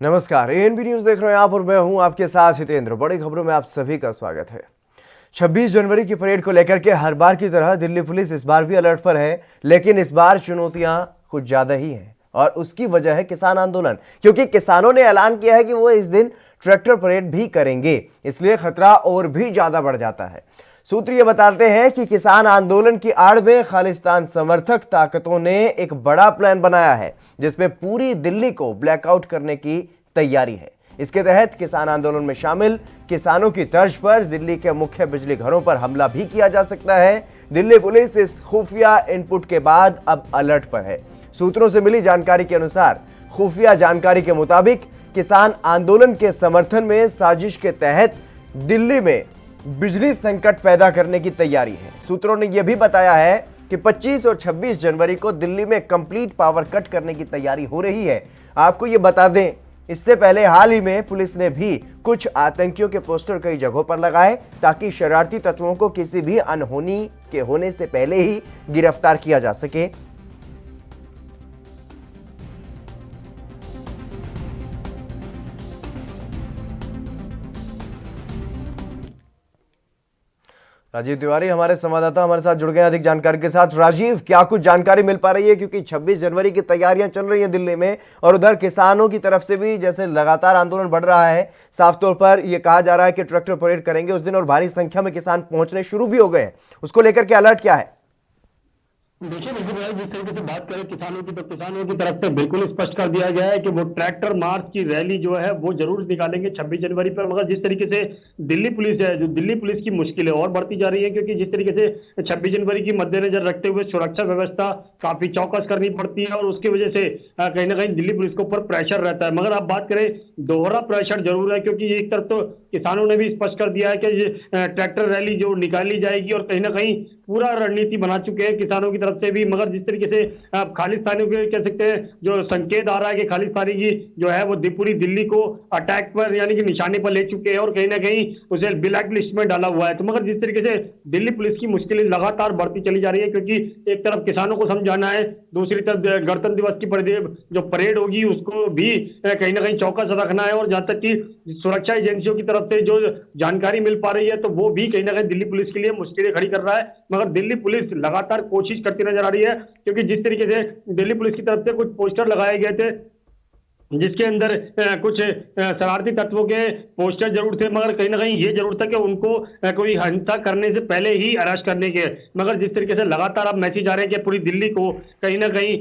नमस्कार, ANB news देख रहे हैं आप और मैं हूं आपके साथ हितेंद्र। बड़ी खबरों में आप सभी का स्वागत है। 26 जनवरी की परेड को लेकर के हर बार की तरह दिल्ली पुलिस इस बार भी अलर्ट पर है, लेकिन इस बार चुनौतियां कुछ ज्यादा ही हैं और उसकी वजह है किसान आंदोलन। क्योंकि किसानों ने ऐलान किया है कि वो इस दिन ट्रैक्टर परेड भी करेंगे, इसलिए खतरा और भी ज्यादा बढ़ जाता है। सूत्र ये बताते हैं कि किसान आंदोलन की आड़ में खालिस्तान समर्थक ताकतों ने एक बड़ा प्लान बनाया है, जिसमें पूरी दिल्ली को ब्लैकआउट करने की तैयारी है। इसके तहत किसान आंदोलन में शामिल किसानों की तर्ज पर दिल्ली के मुख्य बिजली घरों पर हमला भी किया जा सकता है। दिल्ली पुलिस इस खुफिया इनपुट के बाद अब अलर्ट पर है। सूत्रों से मिली जानकारी के अनुसार खुफिया जानकारी के मुताबिक किसान आंदोलन के समर्थन में साजिश के तहत दिल्ली में बिजली संकट पैदा करने की तैयारी है। सूत्रों ने यह भी बताया है कि 25 और 26 जनवरी को दिल्ली में कंप्लीट पावर कट करने की तैयारी हो रही है। आपको यह बता दें, इससे पहले हाल ही में पुलिस ने भी कुछ आतंकियों के पोस्टर कई जगहों पर लगाए, ताकि शरारती तत्वों को किसी भी अनहोनी के होने से पहले ही गिरफ्तार किया जा सके। राजीव तिवारी हमारे संवाददाता हमारे साथ जुड़ गए अधिक जानकारी के साथ। राजीव, क्या कुछ जानकारी मिल पा रही है, क्योंकि 26 जनवरी की तैयारियां चल रही हैं दिल्ली में और उधर किसानों की तरफ से भी जैसे लगातार आंदोलन बढ़ रहा है। साफ तौर पर यह कहा जा रहा है कि ट्रैक्टर परेड करेंगे उस दिन और भारी संख्या में किसान पहुंचने शुरू भी हो गए हैं। उसको लेकर के अलर्ट क्या है? देखिए बिल्कुल भाई, जिस तरीके से बात करें किसानों की, तो किसानों की तरफ से बिल्कुल स्पष्ट कर दिया गया है कि वो ट्रैक्टर मार्च की रैली जो है वो जरूर निकालेंगे 26 जनवरी पर। मगर जिस तरीके से दिल्ली पुलिस है, जो दिल्ली पुलिस की मुश्किलें और बढ़ती जा रही है, क्योंकि जिस तरीके से 26 जनवरी की मद्देनजर रखते हुए सुरक्षा व्यवस्था काफी चौकस करनी पड़ती है और उसकी वजह से कहीं ना कहीं दिल्ली पुलिस के ऊपर प्रेशर रहता है। मगर आप बात करें, दोहरा प्रेशर जरूर है, क्योंकि एक तरफ तो किसानों ने भी स्पष्ट कर दिया है कि ट्रैक्टर रैली जो निकाली जाएगी और कहीं ना कहीं पूरा रणनीति बना चुके हैं किसानों की तरफ से भी। मगर जिस तरीके से खालिस्तानियों के कह सकते हैं जो संकेत आ रहा है कि खालिस्तानी की जो है वो पूरी दिल्ली को अटैक पर यानी कि निशाने पर ले चुके हैं और कहीं ना कहीं उसे ब्लैक लिस्ट में डाला हुआ है। तो मगर जिस तरीके से दिल्ली पुलिस की मुश्किलें लगातार बढ़ती चली जा रही है, क्योंकि एक तरफ किसानों को समझाना है, दूसरी तरफ गणतंत्र दिवस की जो परेड होगी उसको भी कहीं ना कहीं चौकस रखना है। और जहां तक कि सुरक्षा एजेंसियों की तरफ से जो जानकारी मिल पा रही है, तो वो भी कहीं ना कहीं दिल्ली पुलिस के लिए मुश्किलें खड़ी कर रहा है। मगर दिल्ली पुलिस लगातार कोशिश करती नजर आ रही है, क्योंकि जिस तरीके से दिल्ली पुलिस की तरफ से कुछ पोस्टर लगाए गए थे जिसके अंदर कुछ शरारती तत्वों के पोस्टर जरूर थे, मगर कहीं ना कहीं ये जरूर था कि उनको कोई हिंसा करने से पहले ही अरेस्ट करने के। मगर जिस तरीके से लगातार अब मैसेज आ रहे हैं कि पूरी दिल्ली को कहीं ना कहीं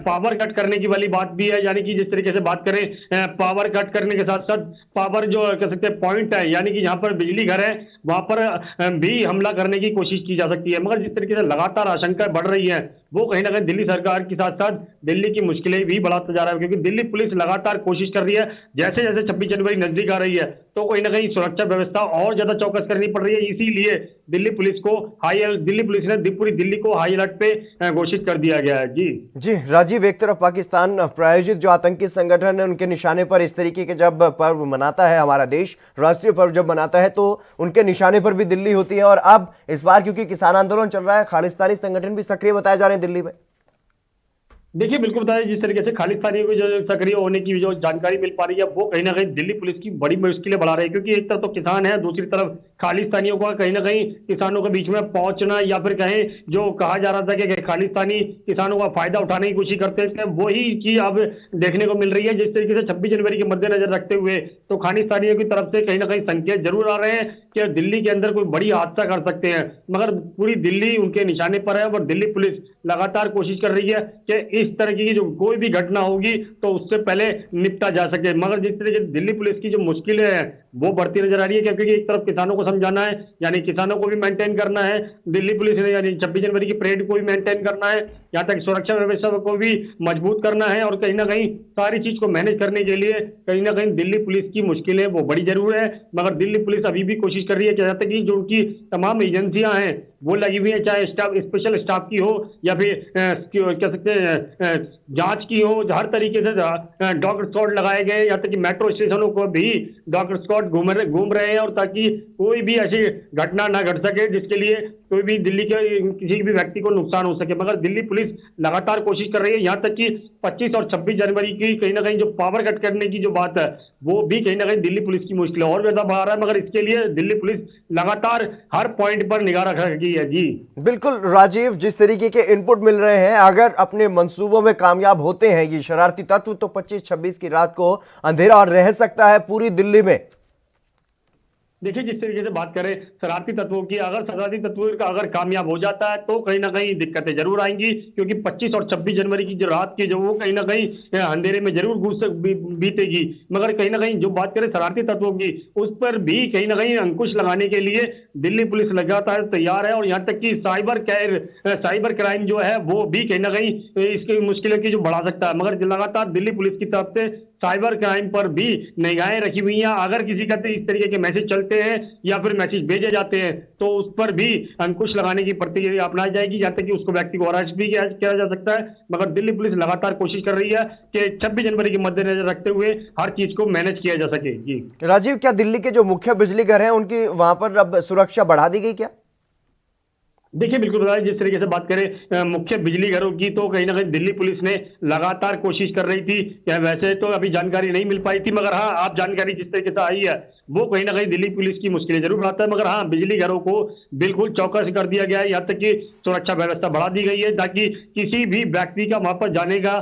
पावर कट करने की वाली बात भी है, यानी कि जिस तरीके से बात करें पावर कट करने के साथ साथ पावर जो कह सकते हैं पॉइंट है, यानी कि जहां पर बिजली घर है वहां पर भी हमला करने की कोशिश की जा सकती है। मगर जिस तरीके से लगातार आशंकाएं बढ़ रही है, वो कहीं ना कहीं दिल्ली सरकार के साथ साथ दिल्ली की मुश्किलें भी बढ़ाता जा रहा है, क्योंकि दिल्ली पुलिस लगातार कोशिश कर रही है। जैसे जैसे 26 जनवरी नजदीक आ रही है, तो कहीं ना कहीं सुरक्षा व्यवस्था और ज्यादा चौकस करनी पड़ रही है। इसीलिए दिल्ली पुलिस ने पूरी दिल्ली को हाई अलर्ट पे घोषित कर दिया गया है। जी राजीव, एक तरफ पाकिस्तान प्रायोजित जो आतंकी संगठन है उनके निशाने पर इस तरीके के जब पर्व मनाता है हमारा देश, राष्ट्रीय पर्व जब मनाता है, तो उनके निशाने पर भी दिल्ली होती है। और अब इस बार क्योंकि किसान आंदोलन चल रहा है, खालिस्तानी संगठन भी सक्रिय बताए जा रहे हैं दिल्ली में। देखिए बिल्कुल बताया, जिस तरीके से खालिस्तानियों की जो सक्रिय होने की जो जानकारी मिल पा रही है, वो कहीं ना कहीं दिल्ली पुलिस की बड़ी मुश्किलें बढ़ा रही है। क्योंकि एक तरफ तो किसान है, दूसरी तरफ खालिस्तानियों का कहीं ना कहीं किसानों के बीच में पहुंचना, या फिर कहें जो कहा जा रहा था कि खालिस्तानी किसानों का फायदा उठाने की कोशिश करते हैं, वही चीज अब देखने को मिल रही है। जिस तरीके से 26 जनवरी के मद्देनजर रखते हुए तो खालिस्तानियों की तरफ से कहीं ना कहीं संकेत जरूर आ रहे हैं कि दिल्ली के अंदर कोई बड़ी हादसा कर सकते हैं। मगर पूरी दिल्ली उनके निशाने पर है और दिल्ली पुलिस लगातार कोशिश कर रही है कि इस तरह की जो कोई भी घटना होगी तो उससे पहले निपटा जा सके। मगर जिस तरह से दिल्ली पुलिस की जो मुश्किलें हैं वो बढ़ती नजर आ रही है, क्योंकि एक तरफ किसानों को समझाना है, यानी किसानों को भी मेंटेन करना है दिल्ली पुलिस ने, यानी 26 जनवरी की परेड को भी मेंटेन करना है, यहाँ तक सुरक्षा व्यवस्था को भी मजबूत करना है। और कहीं ना कहीं सारी चीज को मैनेज करने के लिए कहीं ना कहीं दिल्ली पुलिस की मुश्किलें वो बड़ी जरूर है। मगर दिल्ली पुलिस अभी भी कोशिश कर रही है कि जहाँ तक कि जो उनकी तमाम एजेंसियां हैं वो लगी हुई है, चाहे स्टाफ स्पेशल स्टाफ की हो या फिर कह सकते हैं जांच की हो। हर तरीके से डॉग स्क्वाड लगाए गए, यहाँ तक कि मेट्रो स्टेशनों को भी डॉग स्क्वाड घूम रहे हैं, और ताकि कोई भी ऐसी घटना ना घट सके जिसके लिए कोई भी दिल्ली के किसी भी व्यक्ति को नुकसान हो सके। मगर दिल्ली पुलिस लगातार कोशिश कर रही है, यहाँ तक कि 25 और 26 जनवरी की कहीं ना कहीं जो पावर कट करने की जो बात है वो भी कहीं ना कहीं दिल्ली पुलिस की मुश्किल और ज्यादा बढ़ा रहा है। मगर इसके लिए दिल्ली पुलिस लगातार हर पॉइंट पर निगाह रख रही है। जी बिल्कुल राजीव, जिस तरीके के इनपुट मिल रहे हैं, अगर अपने मंसूबों में कामयाब होते हैं ये शरारती तत्व, तो 25-26 की रात को अंधेरा और रह सकता है पूरी दिल्ली में। देखिए, जिस तरीके से बात करें शरारती तत्वों की, अगर शरारती तत्वों का अगर कामयाब हो जाता है तो कहीं ना कहीं दिक्कतें जरूर आएंगी, क्योंकि 25 और 26 जनवरी की जो रात की जो वो कहीं ना कहीं अंधेरे में जरूर बीतेगी। मगर कहीं ना कहीं जो बात करें शरारती तत्वों की, उस पर भी कहीं ना कहीं अंकुश लगाने के लिए दिल्ली पुलिस लगातार तैयार है। और यहाँ तक कि साइबर क्राइम जो है वो भी कहीं ना कहीं इसकी मुश्किलों की जो बढ़ा सकता है। मगर लगातार दिल्ली पुलिस की तरफ से साइबर क्राइम पर भी निगाहें रखी हुई हैं। अगर किसी का इस तरीके के मैसेज चलते हैं या फिर मैसेज भेजे जाते हैं तो उस पर भी अंकुश लगाने की प्रक्रिया अपनाई जाएगी, जहां तक कि उसको व्यक्ति को अरेस्ट भी किया जा सकता है। मगर दिल्ली पुलिस लगातार कोशिश कर रही है कि 26 जनवरी के मद्देनजर रखते हुए हर चीज को मैनेज किया जा सके। जी राजीव, क्या दिल्ली के जो मुख्य बिजली घर हैं उनकी वहां पर अब सुरक्षा बढ़ा दी गई क्या? देखिए, बिल्कुल बताया, जिस तरीके से बात करें मुख्य बिजली घरों की, तो कहीं ना कहीं दिल्ली पुलिस ने लगातार कोशिश कर रही थी। वैसे तो अभी जानकारी नहीं मिल पाई थी, मगर हाँ, आप जानकारी जिस तरीके से आई है वो कहीं ना कहीं दिल्ली पुलिस की मुश्किलें जरूर बढ़ाता है। मगर हाँ, बिजली घरों को बिल्कुल चौकस कर दिया गया है, यहाँ तक कि सुरक्षा व्यवस्था बढ़ा दी गई है, ताकि किसी भी व्यक्ति का वहां पर जाने का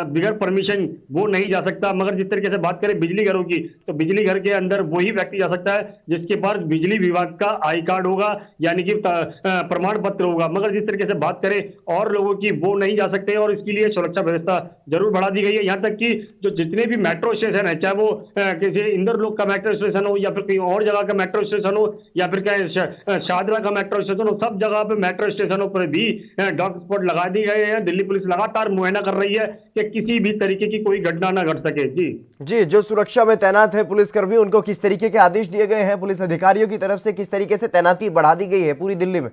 बगैर परमिशन वो नहीं जा सकता। मगर जिस तरीके से बात करें बिजली घरों की, तो बिजली घर के अंदर वही व्यक्ति जा सकता है जिसके पास बिजली विभाग का आई कार्ड होगा, यानी कि प्रमाण पत्र होगा। मगर जिस तरीके से बात करें और लोगों की, वो नहीं जा सकते, और इसके लिए सुरक्षा व्यवस्था जरूर बढ़ा दी गई है। यहाँ तक कि जो जितने भी मेट्रो स्टेशन है, चाहे वो किसी इंदरलोक का मेट्रो स्टेशन हो या फिर कहीं और जगह का मेट्रो स्टेशन हो या फिर कहीं शादरा का मेट्रो स्टेशन हो, सब जगह पे मेट्रो स्टेशनों पर भी डॉग स्पॉट लगा दिए गए हैं। दिल्ली पुलिस लगातार मुआयना कर रही है कि किसी भी तरीके की कोई घटना ना घट सके। जी, जो सुरक्षा में तैनात है पुलिसकर्मी, उनको किस तरीके के आदेश दिए गए हैं पुलिस अधिकारियों की तरफ से, किस तरीके से तैनाती बढ़ा दी गई है पूरी दिल्ली में?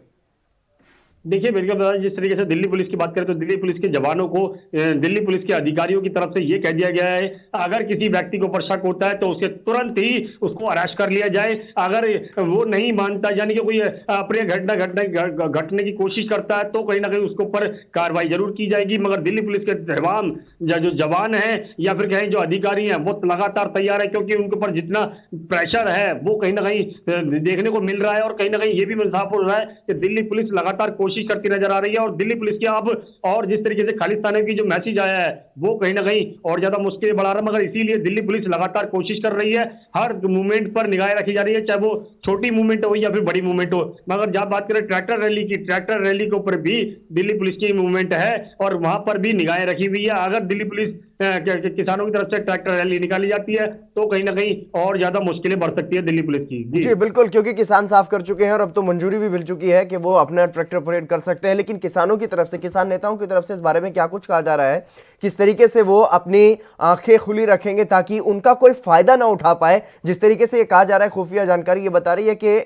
देखिए, मेरे को जिस तरीके से दिल्ली पुलिस की बात करें तो दिल्ली पुलिस के जवानों को दिल्ली पुलिस के अधिकारियों की तरफ से ये कह दिया गया है, अगर किसी व्यक्ति को ऊपर शक होता है तो उसके तुरंत ही उसको अरेस्ट कर लिया जाए। अगर वो नहीं मानता, यानी कि कोई अप्रिय घटना घटने की कोशिश करता है, तो कहीं ना कहीं उसके ऊपर कार्रवाई जरूर की जाएगी। मगर दिल्ली पुलिस के तमाम जो जवान हैं या फिर कहें जो अधिकारी हैं, वो लगातार तैयार है, क्योंकि उनके ऊपर जितना प्रेशर है वो कहीं ना कहीं देखने को मिल रहा है। और कहीं ना कहीं ये भी साफ हो रहा है कि दिल्ली पुलिस लगातार कोशिश करती नजर आ रही है। और दिल्ली पुलिस की अब और जिस तरीके से खालिस्तानी की जो मैसेज आया है वो कहीं ना कहीं और ज्यादा मुश्किल बढ़ा रहा है। मगर इसीलिए दिल्ली पुलिस लगातार कोशिश कर रही है, हर मूवमेंट पर निगाहें रखी जा रही है, चाहे वो छोटी मूवमेंट हो या फिर बड़ी मूवमेंट हो। मगर जब बात करें ट्रैक्टर रैली की, ट्रैक्टर रैली के ऊपर भी दिल्ली पुलिस की मूवमेंट है और वहां पर भी निगाहें रखी हुई है। अगर दिल्ली पुलिस किसानों की तरफ से ट्रैक्टर रैली निकाली जाती है तो कहीं ना कहीं और ज्यादा मुश्किलें बढ़ सकती है दिल्ली पुलिस की। जी बिल्कुल, क्योंकि किसान साफ कर चुके हैं और अब तो मंजूरी भी मिल चुकी है कि वो अपना ट्रैक्टर परेड कर सकते हैं। लेकिन किसानों की तरफ से, किसान नेताओं की तरफ से इस बारे में क्या कुछ कहा जा रहा है, किस तरीके से वो अपनी आंखें खुली रखेंगे ताकि उनका कोई फायदा ना उठा पाए? जिस तरीके से ये कहा जा रहा है, खुफिया जानकारी ये बता रही है कि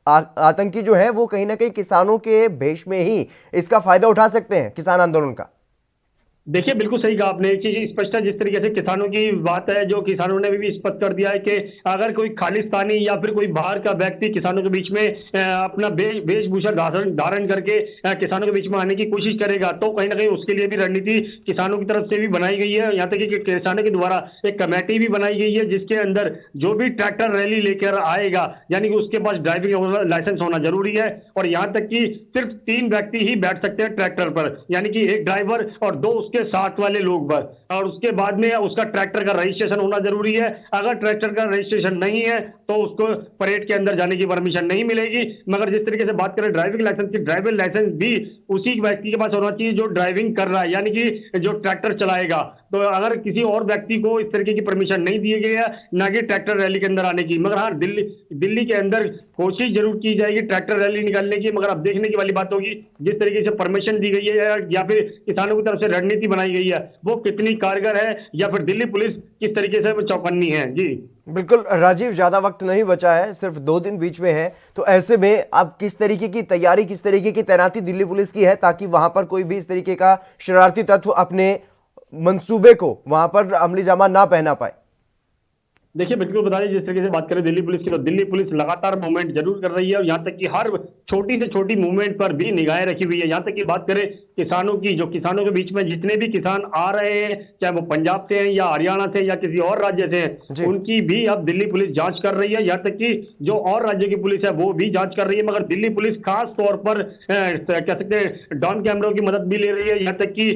आतंकी जो है वो कहीं ना कहीं किसानों के भेष में ही इसका फायदा उठा सकते हैं, किसान आंदोलन का। देखिए, बिल्कुल सही कहा आपने, एक चीज स्पष्ट है, जिस तरीके से किसानों की बात है, जो किसानों ने भी स्पष्ट कर दिया है कि अगर कोई खालिस्तानी या फिर कोई बाहर का व्यक्ति किसानों के बीच में अपना वेशभूषा धारण करके किसानों के बीच में आने की कोशिश करेगा, तो कहीं ना कहीं उसके लिए भी रणनीति किसानों की तरफ से भी बनाई गई है। यहाँ तक कि किसानों के द्वारा एक कमेटी भी बनाई गई है, जिसके अंदर जो भी ट्रैक्टर रैली लेकर आएगा, यानी कि उसके पास ड्राइविंग लाइसेंस होना जरूरी है। और यहाँ तक कि सिर्फ 3 व्यक्ति ही बैठ सकते हैं ट्रैक्टर पर, यानी कि एक ड्राइवर और 2 उसके साथ वाले लोग बस। और उसके बाद में उसका ट्रैक्टर का रजिस्ट्रेशन होना जरूरी है। अगर ट्रैक्टर का रजिस्ट्रेशन नहीं है तो उसको परेड के अंदर जाने की परमिशन नहीं मिलेगी। मगर जिस तरीके से बात करें ड्राइविंग लाइसेंस की, ड्राइविंग लाइसेंस भी उसी व्यक्ति के पास होना चाहिए जो ड्राइविंग कर रहा है, यानी कि जो ट्रैक्टर चलाएगा। तो अगर किसी और व्यक्ति को इस तरीके की परमिशन नहीं दी गई है, ना कि ट्रैक्टर रैली के अंदर आने की। मगर हाँ, दिल्ली के अंदर कोशिश जरूर की जाएगी ट्रैक्टर रैली निकालने की। मगर अब देखने की वाली बात होगी जिस तरीके से परमिशन दी गई है या फिर किसानों की तरफ से रणनीति बनाई गई है वो कितनी कारगर है, या फिर दिल्ली पुलिस किस तरीके से चौकन्नी है। जी बिल्कुल राजीव, ज्यादा वक्त नहीं बचा है, सिर्फ 2 दिन बीच में है, तो ऐसे में अब किस तरीके की तैयारी, किस तरीके की तैनाती दिल्ली पुलिस की है ताकि वहां पर कोई भी इस तरीके का शरारती तत्व अपने मंसूबे को वहां पर अमली जामा ना पहना पाए? देखिए बिल्कुल बता दें, जिस तरीके से बात करें दिल्ली पुलिस की, तो दिल्ली पुलिस लगातार मूवमेंट जरूर कर रही है और यहाँ तक कि हर छोटी से छोटी मूवमेंट पर भी निगाहें रखी हुई है। यहाँ तक कि बात करें किसानों की, जो किसानों के बीच में जितने भी किसान आ रहे हैं, चाहे वो पंजाब से हैं या हरियाणा से या किसी और राज्य से हैं, जी। उनकी भी अब दिल्ली पुलिस जांच कर रही है। यहाँ तक कि जो और राज्य की पुलिस है वो भी जांच कर रही है, मगर दिल्ली पुलिस खास तौर पर कह सकते हैं डॉन कैमरों की मदद भी ले रही है। यहाँ तक कि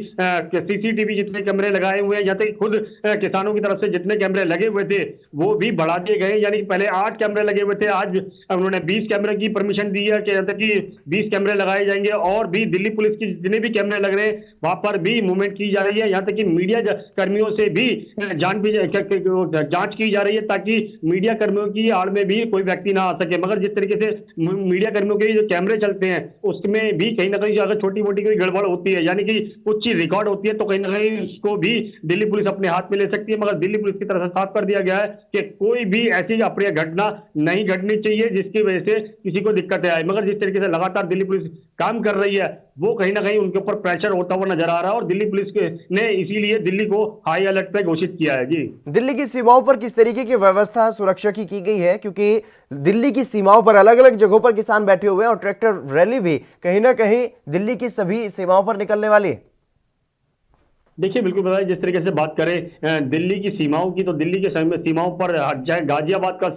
सीसीटीवी जितने कैमरे लगाए हुए हैं, यहाँ तक कि खुद किसानों की तरफ से जितने कैमरे लगे हुए थे वो भी बढ़ा दिए गए। यानी कि पहले 8 कैमरे लगे हुए थे, आज उन्होंने 20 कैमरे की परमिशन दी है कि 20 कैमरे लगाए जाएंगे और भी दिल्ली पुलिस की जितने भी कैमरे लग रहे हैं वहां पर भी मूवमेंट की जा रही है। यहाँ तक कि मीडिया कर्मियों से भी जांच की जा रही है ताकि मीडिया कर्मियों की आड़ में भी कोई व्यक्ति ना आ सके। मगर जिस तरीके से मीडिया कर्मियों के जो कैमरे चलते हैं उसमें भी कहीं ना कहीं अगर छोटी मोटी कोई गड़बड़ होती है, यानी कि कुछ चीज रिकॉर्ड होती है, तो कहीं ना कहीं उसको भी दिल्ली पुलिस अपने हाथ में ले सकती है। मगर दिल्ली पुलिस की तरफ से साफ कर दिया गया है कि कोई भी ऐसी अप्रिय घटना नहीं घटनी चाहिए जिसकी वजह से किसी को दिक्कतें आए। मगर जिस तरीके से लगातार दिल्ली पुलिस काम कर रही है वो कहीं ना कहीं उनके ऊपर प्रेशर होता हुआ नजर आ रहा है और दिल्ली पुलिस ने इसीलिए दिल्ली को हाई अलर्ट पे घोषित किया है। जी, दिल्ली की सीमाओं पर किस तरीके की व्यवस्था सुरक्षा की गई है, क्योंकि दिल्ली की सीमाओं पर अलग अलग जगहों पर किसान बैठे हुए हैं और ट्रैक्टर रैली भी कहीं ना कहीं दिल्ली की सभी सीमाओं पर निकलने वाली है? देखिए बिल्कुल बताइए, जिस तरीके से बात करें दिल्ली की सीमाओं की, तो दिल्ली के सीमाओं पर चाहे गाजियाबाद का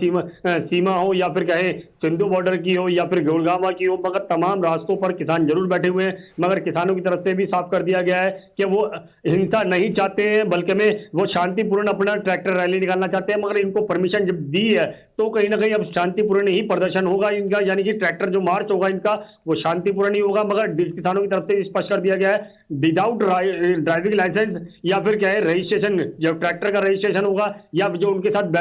सीमा हो या फिर कहें सिंधु बॉर्डर की हो या फिर गुड़गांव की हो, मगर तमाम रास्तों पर किसान जरूर बैठे हुए हैं। मगर किसानों की तरफ से भी साफ कर दिया गया है कि वो हिंसा नहीं चाहते हैं, बल्कि में वो शांतिपूर्ण अपना ट्रैक्टर रैली निकालना चाहते हैं। मगर इनको परमिशन जब दी है तो कहीं ना कहीं अब शांतिपूर्ण ही प्रदर्शन होगा इनका, यानी कि ट्रैक्टर जो मार्च होगा इनका वो शांतिपूर्ण ही होगा। मगर किसानों की तरफ से स्पष्ट कर दिया गया है विदाउट ड्राइविंग लाइसेंस या फिर क्या है रजिस्ट्रेशन, जब ट्रैक्टर का रजिस्ट्रेशन होगा या जो उनके साथ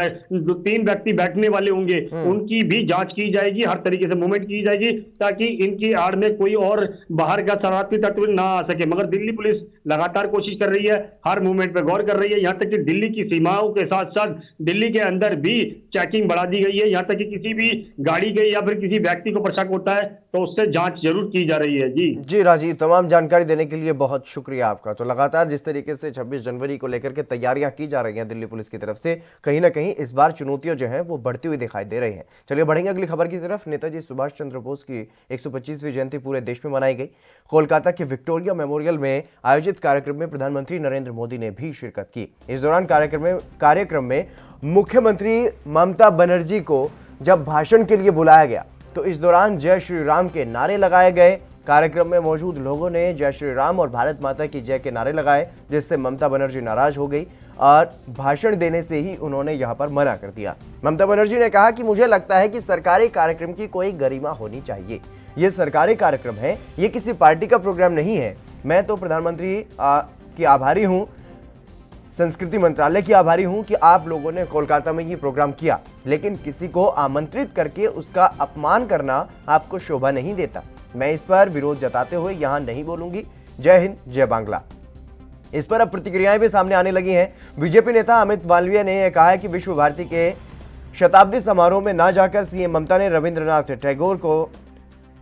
3 व्यक्ति बैठने वाले होंगे उनकी भी जांच की जाएगी, हर तरीके से मूवमेंट की जाएगी ताकि इनकी आड़ में कोई और बाहर का शरारती तत्व ना आ सके। मगर दिल्ली पुलिस लगातार कोशिश कर रही है, हर मूवमेंट पे गौर कर रही है। यहाँ तक कि दिल्ली की सीमाओं के साथ साथ दिल्ली के अंदर भी चेकिंग बढ़ा दी गई है। यहाँ तक कि किसी भी गाड़ी के या फिर किसी व्यक्ति को पर शक होता है तो उससे जांच जरूर की जा रही है। जी राजीव, तमाम जानकारी देने के लिए बहुत शुक्रिया आपका। तो लगातार जिस तरीके से 26 जनवरी को लेकर के तैयारियां की जा रही हैं दिल्ली पुलिस की तरफ से, कहीं ना कहीं इस बार चुनौतियां जो हैं वो बढ़ती हुई दिखाई दे रही हैं। चलिए बढ़ेंगे अगली खबर की तरफ। नेताजी सुभाष चंद्र बोस की 125वीं जयंती पूरे देश में मनाई गई। कोलकाता के विक्टोरिया मेमोरियल में आयोजित कार्यक्रम में प्रधानमंत्री नरेंद्र मोदी ने भी शिरकत की। इस दौरान कार्यक्रम में मुख्यमंत्री ममता बनर्जी को जब भाषण के लिए बुलाया गया तो इस दौरान जय श्री राम के नारे लगाए गए। कार्यक्रम में मौजूद लोगों ने जय श्री राम और भारत माता की जय के नारे लगाए, जिससे ममता बनर्जी नाराज हो गई और भाषण देने से ही उन्होंने यहां पर मना कर दिया। ममता बनर्जी ने कहा कि मुझे लगता है कि सरकारी कार्यक्रम की कोई गरिमा होनी चाहिए। ये सरकारी कार्यक्रम है, ये किसी पार्टी का प्रोग्राम नहीं है। मैं तो प्रधानमंत्री की आभारी हूं, संस्कृति मंत्रालय की आभारी हूं कि आप लोगों ने कोलकाता में ये प्रोग्राम किया, लेकिन किसी को आमंत्रित करके उसका अपमान करना आपको शोभा नहीं देता। मैं इस पर विरोध जताते हुए यहां नहीं बोलूंगी। जय हिंद, जय बांग्ला। इस पर अब प्रतिक्रियाएं भी सामने आने लगी हैं। बीजेपी नेता अमित मालवीय ने यह कहा है कि विश्व भारती के शताब्दी समारोह में ना जाकर सीएम ममता ने रविंद्रनाथ टैगोर को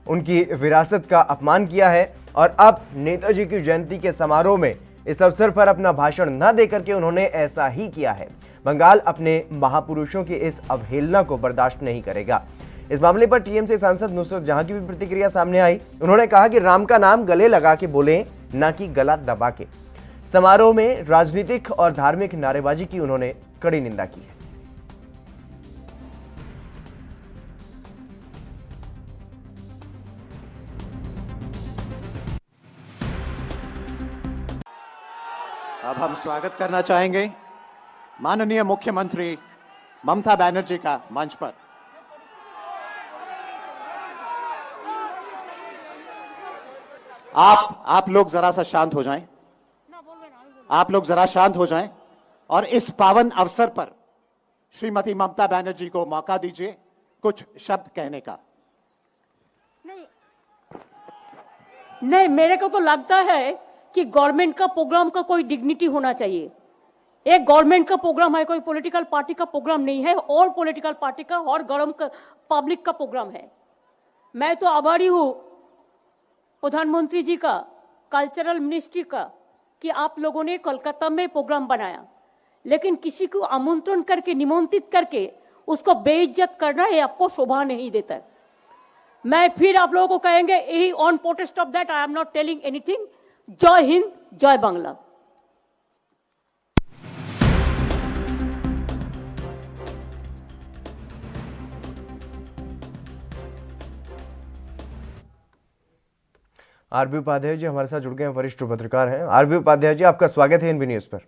उनकी विरासत का अपमान किया है और अब नेताजी की जयंती के समारोह में इस अवसर पर अपना भाषण न देकर के उन्होंने ऐसा ही किया है। बंगाल अपने महापुरुषों की इस अवहेलना को बर्दाश्त नहीं करेगा। इस मामले पर टीएमसी सांसद नुसरत जहां की भी प्रतिक्रिया सामने आई। उन्होंने कहा कि राम का नाम गले लगा के बोलें, न कि गला दबा के। समारोह में राजनीतिक और धार्मिक नारेबाजी की उन्होंने कड़ी निंदा की है। अब हम स्वागत करना चाहेंगे माननीय मुख्यमंत्री ममता बनर्जी का मंच पर। आप लोग जरा सा शांत हो जाएं। आप लोग जरा शांत हो जाएं और इस पावन अवसर पर श्रीमती ममता बनर्जी को मौका दीजिए कुछ शब्द कहने का। नहीं, मेरे को तो लगता है कि गवर्नमेंट का प्रोग्राम का कोई डिग्निटी होना चाहिए। एक गवर्नमेंट का प्रोग्राम है, कोई पॉलिटिकल पार्टी का प्रोग्राम नहीं है, और पॉलिटिकल पार्टी का और गरम पब्लिक का प्रोग्राम है। मैं तो आभारी हूं प्रधानमंत्री जी का, कल्चरल मिनिस्ट्री का, कि आप लोगों ने कोलकाता में प्रोग्राम बनाया, लेकिन किसी को आमंत्रण करके, निमंत्रित करके उसको बेइज्जत करना ये आपको शोभा नहीं देता। मैं फिर आप लोगों को कहेंगे, यही on protest of that I am not telling anything. जय हिंद, जय बांग्ला। आरबी उपाध्याय जी हमारे साथ जुड़ गए हैं, वरिष्ठ पत्रकार हैं। आरबी उपाध्याय जी, आपका स्वागत है एनबी न्यूज पर।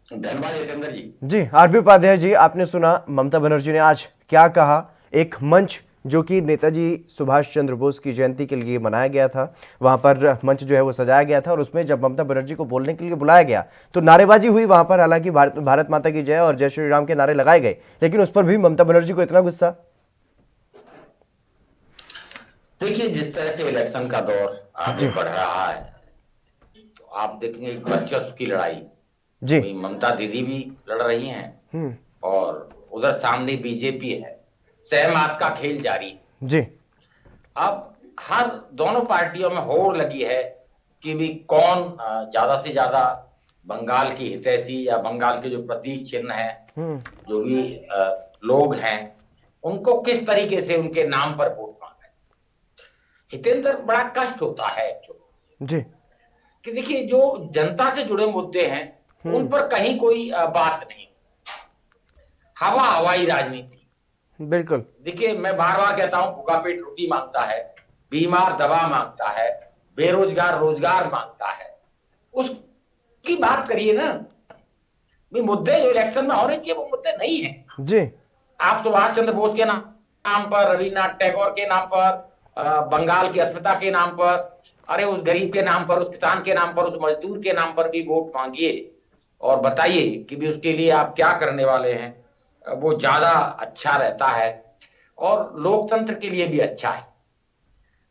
धन्यवाद जितेंद्र जी। जी आरबी उपाध्याय जी, आपने सुना ममता बनर्जी ने आज क्या कहा। एक मंच जो कि नेताजी सुभाष चंद्र बोस की जयंती के लिए बनाया गया था, वहां पर मंच जो है वो सजाया गया था, और उसमें जब ममता बनर्जी को बोलने के लिए बुलाया गया तो नारेबाजी हुई वहां पर। हालांकि भारत माता की जय और जय श्री राम के नारे लगाए गए, लेकिन उस पर भी ममता बनर्जी को इतना गुस्सा। देखिए, जिस तरह से इलेक्शन का दौर आगे बढ़ रहा है, तो आप देखेंगे वर्चस्व की लड़ाई जी, ममता दीदी भी लड़ रही हैं और उधर सामने बीजेपी है। सहमत का खेल जारी है जी। अब हर दोनों पार्टियों में होड़ लगी है कि भी कौन ज्यादा से ज्यादा बंगाल की हितैषी या बंगाल के जो प्रतीक चिन्ह है, जो भी लोग हैं, उनको किस तरीके से उनके नाम पर वोट मांगे। हितेंद्र, बड़ा कष्ट होता है जी कि देखिए, जो जनता से जुड़े मुद्दे हैं उन पर कहीं कोई बात नहीं, हवा हवाई राजनीति। बिल्कुल। देखिए, मैं बार बार कहता हूं, भूखा पेट रोटी मांगता है, बीमार दवा मांगता है, बेरोजगार रोजगार मांगता है। उसकी बात करिए ना। भी मुद्दे जो इलेक्शन में होने चाहिए वो मुद्दे नहीं है जी। आप सुभाष चंद्र बोस के नाम पर, रविन्द्रनाथ टैगोर के नाम पर, बंगाल की अस्मिता के नाम पर, अरे उस गरीब के नाम पर, उस किसान के नाम पर, उस मजदूर के नाम पर भी वोट मांगिए और बताइए कि भी उसके लिए आप क्या करने वाले हैं। वो ज्यादा अच्छा रहता है और लोकतंत्र के लिए भी अच्छा है।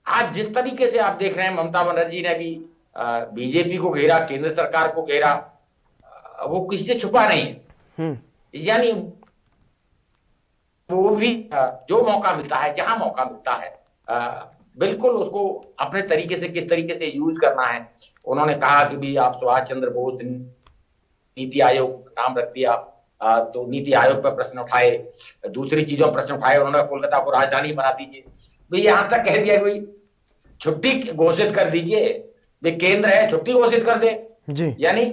आज जिस तरीके से आप देख रहे हैं, ममता बनर्जी ने भी बीजेपी को घेरा, केंद्र सरकार को घेरा, वो किसी से छुपा नहीं। यानी वो भी जो मौका मिलता है, जहां मौका मिलता है, बिल्कुल उसको अपने तरीके से, किस तरीके से यूज करना है। उन्होंने कहा कि भी आप सुभाष चंद्र बोस नीति आयोग नाम रख दिया, तो नीति आयोग पर प्रश्न उठाए, दूसरी चीजों पर प्रश्न उठाए। उन्होंने कोलकाता को राजधानी बना दीजिए, भाई यहां तक कह दिया भाई छुट्टी घोषित कर दीजिए, भाई केंद्र है छुट्टी घोषित कर दे जी। यानी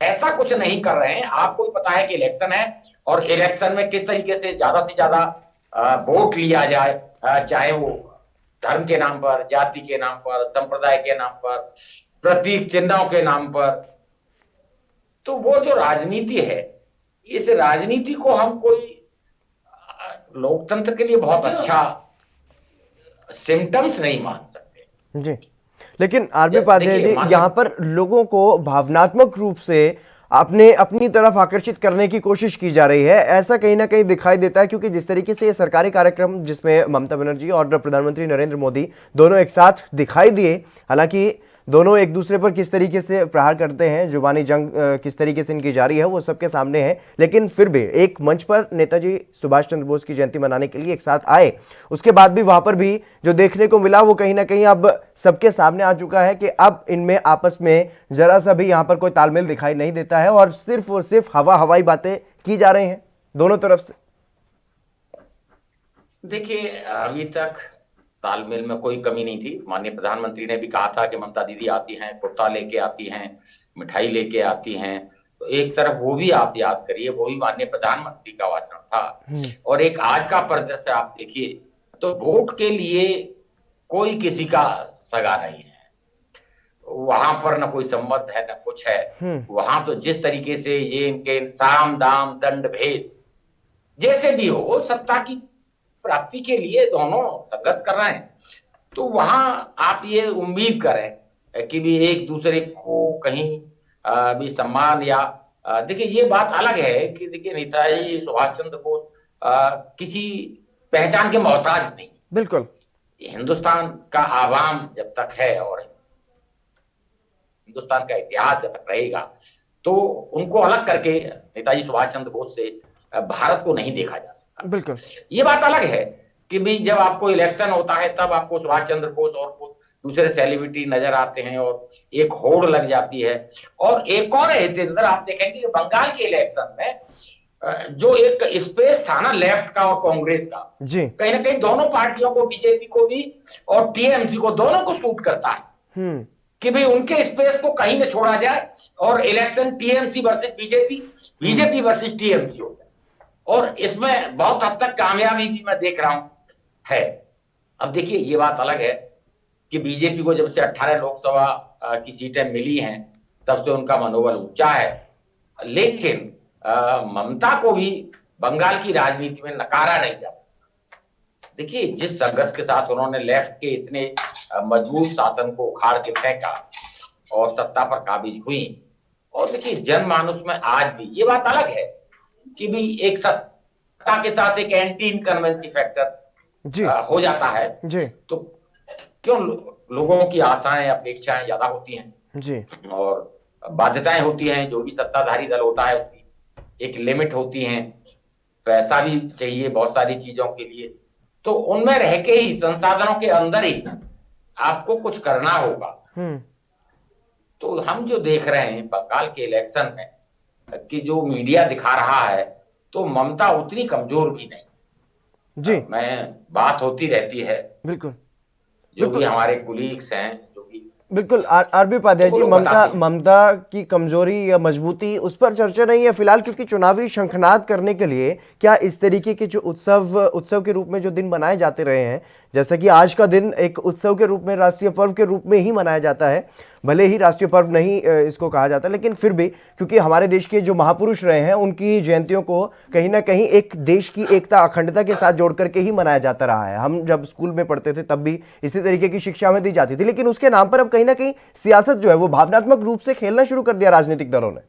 ऐसा कुछ नहीं कर रहे हैं। आपको भी पता है कि इलेक्शन है और इलेक्शन में किस तरीके से ज्यादा वोट लिया जाए, चाहे वो धर्म के नाम पर, जाति के नाम पर, संप्रदाय के नाम पर, प्रतीक चिन्हों के नाम पर। तो वो जो राजनीति है, इस राजनीति को हम कोई लोकतंत्र के लिए बहुत अच्छा सिम्टम्स नहीं मान सकते जी। लेकिन आरबी उपाध्याय जी, यहाँ पर लोगों को भावनात्मक रूप से अपनी तरफ आकर्षित करने की कोशिश की जा रही है, ऐसा कहीं ना कहीं दिखाई देता है। क्योंकि जिस तरीके से ये सरकारी कार्यक्रम जिसमें ममता बनर्जी और प्रधानमंत्री नरेंद्र मोदी दोनों एक साथ दिखाई दिए, हालांकि दोनों एक दूसरे पर किस तरीके से प्रहार करते हैं, जुबानी जंग किस तरीके से इनकी जारी है, वो सबके सामने है। लेकिन फिर भी एक मंच पर नेताजी सुभाष चंद्र बोस की जयंती मनाने के लिए एक साथ आए, उसके बाद भी वहां पर भी जो देखने को मिला वो कहीं ना कहीं अब सबके सामने आ चुका है कि अब इनमें आपस में जरा सा भी यहाँ पर कोई तालमेल दिखाई नहीं देता है और सिर्फ हवा हवाई बातें की जा रही हैं दोनों तरफ से। देखिए, अभी तक तालमेल में कोई कमी नहीं थी। माननीय प्रधानमंत्री ने भी कहा था कि ममता दीदी आती हैं, कुर्ता लेके आती हैं, मिठाई लेके आती हैं। तो एक तरफ वो भी आप याद करिए, वो भी माननीय प्रधानमंत्री का भाषण था। और एक आज का परिदृश्य आप देखिए, तो वोट के लिए कोई किसी का सगा नहीं है, वहां पर न कोई संबंध है न कुछ है। वहां तो जिस तरीके से ये इनके साम दाम दंड भेद जैसे भी हो, सत्ता की प्राप्ति के लिए दोनों संघर्ष कर रहे हैं। तो वहां आप ये उम्मीद करें कि भी एक दूसरे को कहीं भी सम्मान या देखिए, ये बात अलग है कि देखिए नेताजी सुभाष चंद्र बोस किसी पहचान के मोहताज नहीं। बिल्कुल। हिंदुस्तान का आवाम जब तक है और हिंदुस्तान का इतिहास जब तक रहेगा तो उनको अलग करके नेताजी सुभाष चंद्र बोस से भारत को नहीं देखा जा सकता। बिल्कुल। ये बात अलग है कि भाई जब आपको इलेक्शन होता है तब आपको सुभाष चंद्र बोस और दूसरे सेलिब्रिटी नजर आते हैं और एक होड़ लग जाती है। और एक और है हितेंद्र, आप देखेंगे कि बंगाल के इलेक्शन में जो एक स्पेस था ना लेफ्ट का और कांग्रेस का, जी, कहीं ना कहीं दोनों पार्टियों को, बीजेपी को भी और टीएमसी को, दोनों को सूट करता है कि भाई उनके स्पेस को कहीं न छोड़ा जाए और election TMC versus BJP, BJP versus TMC हो जाए। और इसमें बहुत हद तक कामयाबी भी मैं देख रहा हूं है। अब देखिए ये बात अलग है कि बीजेपी को जब से 18 लोकसभा की सीटें मिली हैं तब से उनका मनोबल ऊंचा है, लेकिन ममता को भी बंगाल की राजनीति में नकारा नहीं जा सकता। देखिए जिस संघर्ष के साथ उन्होंने लेफ्ट के इतने मजबूत शासन को उखाड़ के फेंका और सत्ता पर काबिज हुई, और देखिए जनमानस में आज भी ये बात अलग है कि भी एक सत्ता के साथ एक एंटी इनकन्वेंसी फैक्टर हो जाता है जी, तो क्यों लोगों की आशाएं अपेक्षाएं ज्यादा होती हैं जी, और बाध्यताएं होती हैं। जो भी सत्ताधारी दल होता है उसकी एक लिमिट होती है, पैसा भी चाहिए बहुत सारी चीजों के लिए, तो उनमें रह के ही संसाधनों के अंदर ही आपको कुछ करना होगा। तो हम जो देख रहे हैं बंगाल के इलेक्शन में कि जो मीडिया दिखा रहा है तो ममता उतनी कमजोर भी नहीं जी, मैं बात होती रहती है, बिल्कुल जो भी हमारे कुलीग्स हैं, जो भी बिल्कुल आरबी उपाध्याय जी, ममता की कमजोरी या मजबूती उस पर चर्चा नहीं है फिलहाल, क्योंकि चुनावी शंखनाद करने के लिए क्या इस तरीके के जो उत्सव के रूप में जो दिन मनाए जाते रहे हैं, जैसा कि आज का दिन एक उत्सव के रूप में, राष्ट्रीय पर्व के रूप में ही मनाया जाता है, भले ही राष्ट्रीय पर्व नहीं इसको कहा जाता, लेकिन फिर भी क्योंकि हमारे देश के जो महापुरुष रहे हैं उनकी जयंतियों को कहीं ना कहीं एक देश की एकता अखंडता के साथ जोड़ करके ही मनाया जाता रहा है। हम जब स्कूल में पढ़ते थे तब भी इसी तरीके की शिक्षा हमें दी जाती थी, लेकिन उसके नाम पर अब कहीं ना कहीं सियासत जो है वो भावनात्मक रूप से खेलना शुरू कर दिया राजनीतिक दलों ने।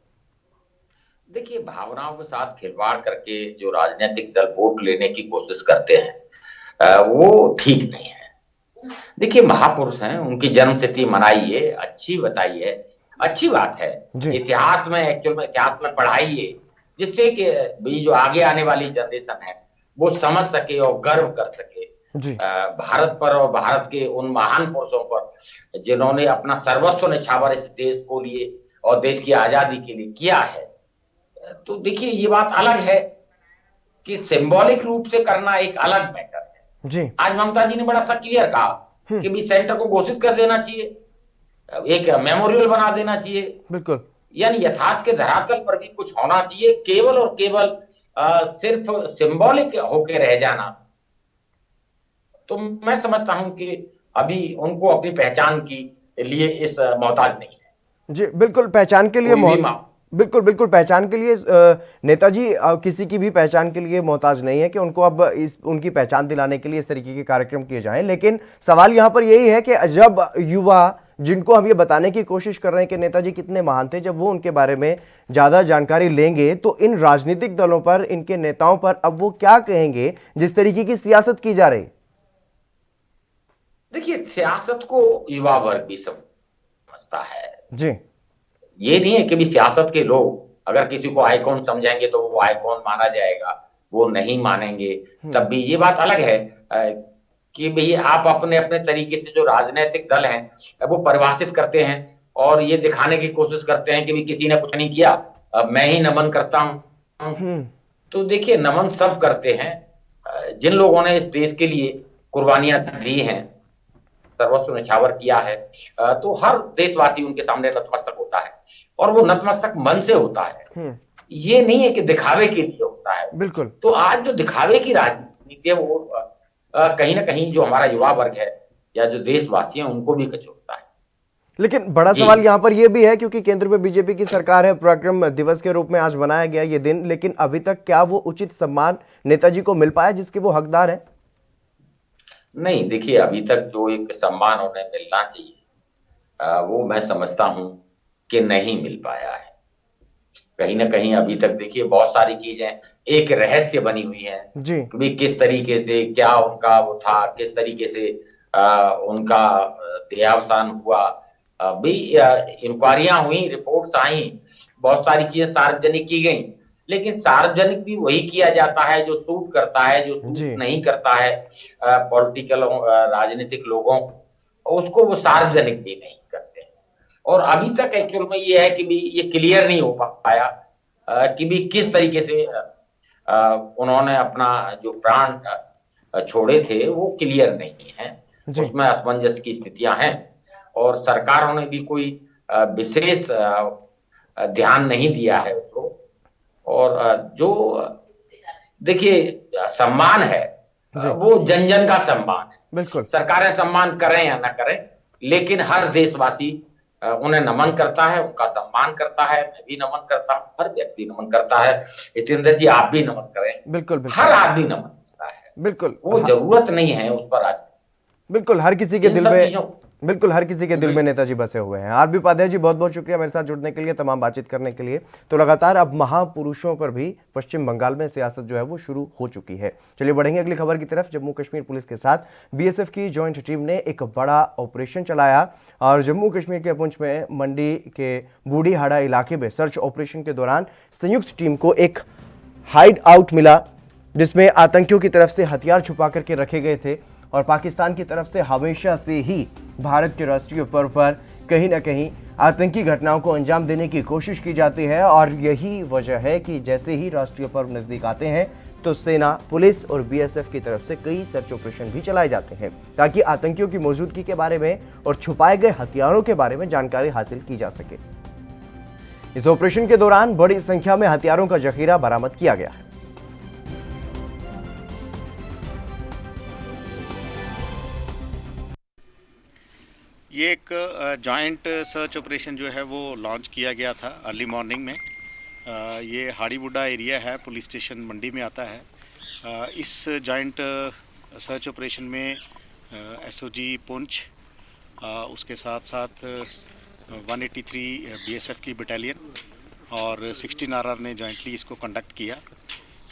देखिए भावनाओं के साथ खिलवाड़ करके जो राजनीतिक दल वोट लेने की कोशिश करते हैं वो ठीक नहीं है। देखिए महापुरुष हैं, उनकी जन्मतिथि मनाइए, अच्छी बताइए, अच्छी बात है। इतिहास में एक्चुअल में इतिहास में पढ़ाइए जिससे कि भी जो आगे आने वाली जनरेशन है वो समझ सके और गर्व कर सके भारत पर और भारत के उन महान पुरुषों पर जिन्होंने अपना सर्वस्व निछावर इस देश को लिए और देश की आजादी के लिए किया है। तो देखिए ये बात अलग है कि सिंबॉलिक रूप से करना एक अलग मैटर है जी। आज ममता जी ने बड़ा सा क्लियर कहा कि भी सेंटर को घोषित कर देना चाहिए, एक मेमोरियल बना देना चाहिए, बिल्कुल, यानी यथार्थ के धरातल पर भी कुछ होना चाहिए। केवल और केवल सिर्फ सिंबॉलिक होके रह जाना, तो मैं समझता हूं कि अभी उनको अपनी पहचान के लिए इस मोहताज नहीं है जी। बिल्कुल पहचान के लिए बिल्कुल पहचान के लिए नेताजी किसी की भी पहचान के लिए मोहताज नहीं है कि उनको अब उनकी पहचान दिलाने के लिए इस तरीके के कार्यक्रम किए जाएं। लेकिन सवाल यहां पर यही है कि जब युवा, जिनको हम ये बताने की कोशिश कर रहे हैं कि नेताजी कितने महान थे, जब वो उनके बारे में ज्यादा जानकारी लेंगे तो इन राजनीतिक दलों पर, इनके नेताओं पर अब वो क्या कहेंगे जिस तरीके की सियासत की जा रही। देखिए सियासत को युवा वर्ग भी समझता है जी। ये नहीं है कि भी सियासत के लोग अगर किसी को आइकॉन समझेंगे तो वो आइकॉन माना जाएगा, वो नहीं मानेंगे तब भी। ये बात अलग है कि भाई आप अपने अपने तरीके से जो राजनीतिक दल हैं वो परिभाषित करते हैं और ये दिखाने की कोशिश करते हैं कि भी किसी ने कुछ नहीं किया, अब मैं ही नमन करता हूं। तो देखिए नमन सब करते हैं जिन लोगों ने इस देश के लिए कुर्बानियां दी हैं, सर्वस्व निछावर किया है, तो हर देशवासी उनके सामने नतमस्तक होता है और वो नतमस्तक मन से होता है। ये नहीं है कि दिखावे के लिए होता है। बिल्कुल। तो आज जो दिखावे की राजनीति है वो कहीं ना कहीं जो हमारा युवा वर्ग है या जो देशवासी हैं उनको भी कचोटता है। लेकिन बड़ा सवाल यहाँ पर यह भी है, क्योंकि केंद्र में बीजेपी की सरकार है, पराक्रम दिवस के रूप में आज मनाया गया ये दिन, लेकिन अभी तक क्या वो उचित सम्मान नेताजी को मिल पाया जिसके वो हकदार है? नहीं, देखिए अभी तक जो एक सम्मान उन्हें मिलना चाहिए वो मैं समझता हूं कि नहीं मिल पाया है। कहीं ना कहीं अभी तक देखिए बहुत सारी चीजें एक रहस्य बनी हुई है जी, कि किस तरीके से क्या उनका वो था, किस तरीके से उनका देहावसान हुआ, भी इंक्वायरियां हुई, रिपोर्ट्स आई, बहुत सारी चीजें सार्वजनिक की गई, लेकिन सार्वजनिक भी वही किया जाता है जो सूट करता है, जो जी। सूट नहीं करता है पॉलिटिकल राजनीतिक लोगों को, उसको वो सार्वजनिक भी नहीं करते हैं। और अभी तक एक्चुअल में ये है कि भी ये क्लियर नहीं हो पाया कि भी किस तरीके से उन्होंने अपना जो प्राण छोड़े थे वो क्लियर नहीं है, जी। उसमें असमंजस की स्थितियां हैं और सरकारों ने भी कोई विशेष ध्यान नहीं दिया है उसको। और जो देखिए सम्मान है जी। वो जन जन का सम्मान है, बिल्कुल। सरकारें सम्मान करें या ना करें, लेकिन हर देशवासी उन्हें नमन करता है, उनका सम्मान करता है, मैं भी नमन करता हूँ, हर व्यक्ति नमन करता है। हितेंद्र जी आप भी नमन करें, बिल्कुल बिल्कुल हर आदमी नमन करता है, बिल्कुल। वो जरूरत नहीं है उस पर आज बिल्कुल हर किसी के इन दिल सब में, चीजों। बिल्कुल हर किसी के दिल में नेताजी बसे हुए हैं। आरबी उपाध्याय जी बहुत बहुत शुक्रिया मेरे साथ जुड़ने के लिए, तमाम बातचीत करने के लिए। तो लगातार अब महापुरुषों पर भी पश्चिम बंगाल में सियासत जो है वो शुरू हो चुकी है। चलिए बढ़ेंगे अगली खबर की तरफ। जम्मू कश्मीर पुलिस के साथ बीएसएफ की ज्वाइंट टीम ने एक बड़ा ऑपरेशन चलाया और जम्मू कश्मीर के पुंछ में मंडी के बूढ़ीहाड़ा इलाके में सर्च ऑपरेशन के दौरान संयुक्त टीम को एक हाइड आउट मिला जिसमें आतंकियों की तरफ से हथियार छुपा करके रखे गए थे। और पाकिस्तान की तरफ से हमेशा से ही भारत के राष्ट्रीय पर्व पर कहीं ना कहीं आतंकी घटनाओं को अंजाम देने की कोशिश की जाती है और यही वजह है कि जैसे ही राष्ट्रीय पर्व नजदीक आते हैं तो सेना, पुलिस और बीएसएफ की तरफ से कई सर्च ऑपरेशन भी चलाए जाते हैं ताकि आतंकियों की मौजूदगी के बारे में और छुपाए गए हथियारों के बारे में जानकारी हासिल की जा सके। इस ऑपरेशन के दौरान बड़ी संख्या में हथियारों का जखीरा बरामद किया गया है। ये एक जॉइंट सर्च ऑपरेशन जो है वो लॉन्च किया गया था अर्ली मॉर्निंग में। ये हाड़ीबुड्डा एरिया है, पुलिस स्टेशन मंडी में आता है। इस जॉइंट सर्च ऑपरेशन में एसओजी पुंछ, उसके साथ साथ 183 बीएसएफ की बटालियन और 16 आरआर ने जॉइंटली इसको कंडक्ट किया।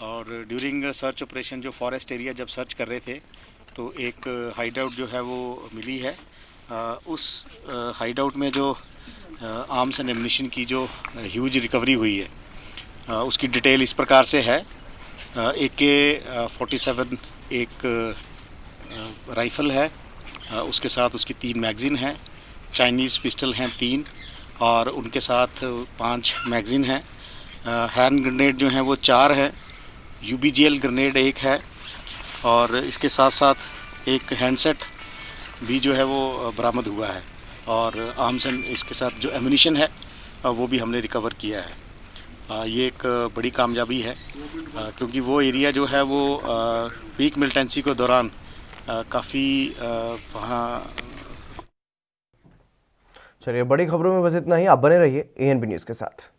और ड्यूरिंग सर्च ऑपरेशन जो फॉरेस्ट एरिया जब सर्च कर रहे थे तो एक हाइड आउट जो है वो मिली है। उस हाइड आउट में जो आर्म्स एंड एम्युनिशन की जो ह्यूज रिकवरी हुई है उसकी डिटेल इस प्रकार से है। AK-47 एक राइफ़ल है, उसके साथ उसकी 3 मैगज़ीन हैं, चाइनीज़ पिस्टल हैं 3 और उनके साथ 5 मैगज़ीन हैं। हैंड ग्रेनेड जो हैं वो 4 हैं, UBGL ग्रेनेड 1 है और इसके साथ साथ एक हैंडसेट भी जो है वो बरामद हुआ है। और आर्म्स एंड इसके साथ जो एम्युनिशन है वो भी हमने रिकवर किया है। ये एक बड़ी कामयाबी है क्योंकि वो एरिया जो है वो पीक मिलिटेंसी के दौरान काफ़ी वहाँ। चलिए बड़ी खबरों में बस इतना ही। आप बने रहिए ANB न्यूज़ के साथ।